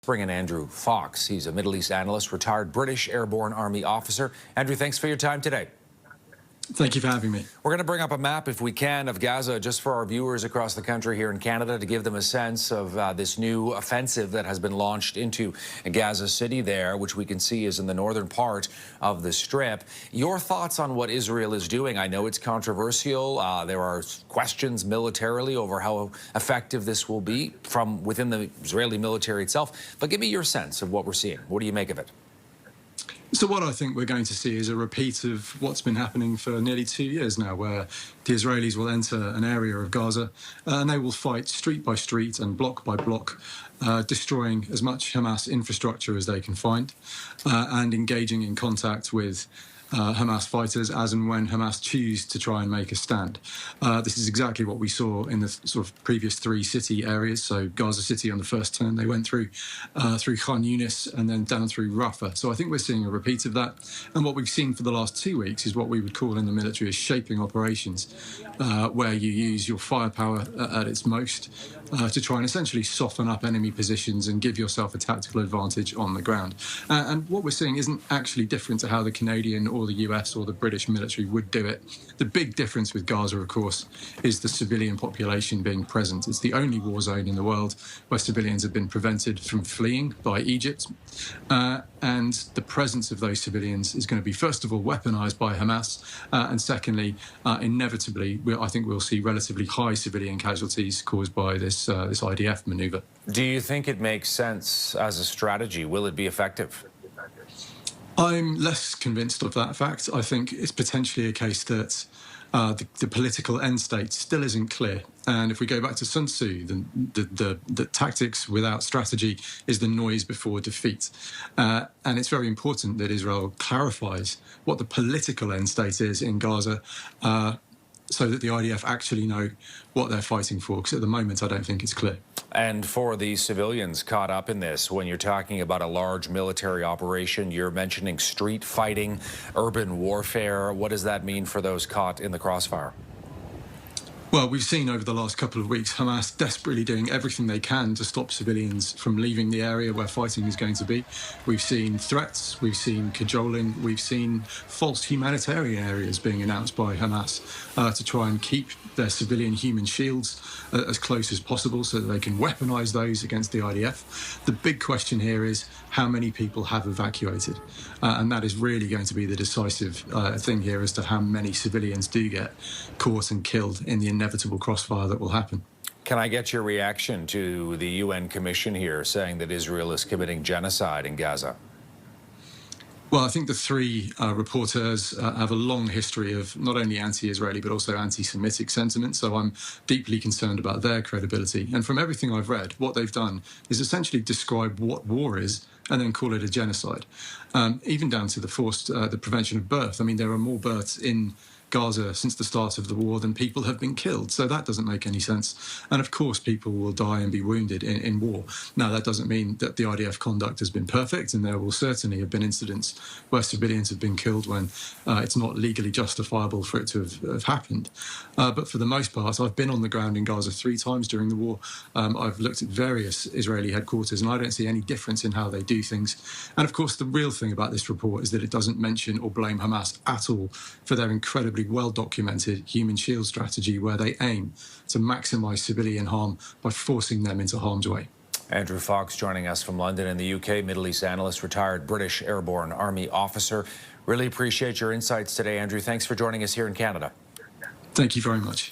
Bring in Andrew Fox. He's a Middle East analyst, retired British Airborne Army officer. Andrew, thanks for your time today. Thank you for having me. We're going to bring up a map, if we can, of Gaza just for our viewers across the country here in Canada to give them a sense of this new offensive that has been launched into Gaza City there, which we can see is in the northern part of the Strip. Your thoughts on what Israel is doing? I know it's controversial. There are questions militarily over how effective this will be from within the Israeli military itself. But give me your sense of what we're seeing. What do you make of it? So what I think we're going to see is a repeat of what's been happening for nearly 2 years now, where the Israelis will enter an area of Gaza and they will fight street by street and block by block, destroying as much Hamas infrastructure as they can find and engaging in contact with Hamas fighters as and when Hamas choose to try and make a stand. This is exactly what we saw in the sort of previous 3 city areas. So Gaza City on the first turn, they went through Khan Yunis and then down through Rafah. So I think we're seeing a repeat of that. And what we've seen for the last 2 weeks is what we would call in the military as shaping operations, where you use your firepower at its most to try and essentially soften up enemy positions and give yourself a tactical advantage on the ground. And what we're seeing isn't actually different to how the Canadian or the US or the British military would do it. The big difference with Gaza, of course, is the civilian population being present. It's the only war zone in the world where civilians have been prevented from fleeing by Egypt. And the presence of those civilians is going to be, first of all, weaponized by Hamas. And secondly, inevitably, I think we'll see relatively high civilian casualties caused by this IDF maneuver. Do you think it makes sense as a strategy? Will it be effective? I'm less convinced of that fact. I think it's potentially a case that the political end state still isn't clear. And if we go back to Sun Tzu, the tactics without strategy is the noise before defeat. And it's very important that Israel clarifies what the political end state is in Gaza, so that the IDF actually know what they're fighting for, because at the moment I don't think it's clear. And for the civilians caught up in this, when you're talking about a large military operation, you're mentioning street fighting, urban warfare. What does that mean for those caught in the crossfire? Well, we've seen over the last couple of weeks Hamas desperately doing everything they can to stop civilians from leaving the area where fighting is going to be. We've seen threats, we've seen cajoling, we've seen false humanitarian areas being announced by Hamas to try and keep their civilian human shields as close as possible so that they can weaponize those against the IDF. The big question here is how many people have evacuated, and that is really going to be the decisive thing here as to how many civilians do get caught and killed in the inevitable crossfire that will happen. Can I get your reaction to the UN Commission here saying that Israel is committing genocide in Gaza? Well, I think the 3 reporters have a long history of not only anti-Israeli but also anti-Semitic sentiment, so I'm deeply concerned about their credibility. And from everything I've read, what they've done is essentially describe what war is and then call it a genocide, even down to the prevention of birth. I mean, there are more births in Gaza since the start of the war than people have been killed. So that doesn't make any sense. And of course, people will die and be wounded in war. Now, that doesn't mean that the IDF conduct has been perfect, and there will certainly have been incidents where civilians have been killed when it's not legally justifiable for it to have happened. But for the most part, I've been on the ground in Gaza 3 times during the war. I've looked at various Israeli headquarters, and I don't see any difference in how they do things. And of course, the real thing about this report is that it doesn't mention or blame Hamas at all for their incredibly well-documented human shield strategy where they aim to maximise civilian harm by forcing them into harm's way. Andrew Fox joining us from London in the UK, Middle East analyst, retired British Airborne Army officer. Really appreciate your insights today, Andrew. Thanks for joining us here in Canada. Thank you very much.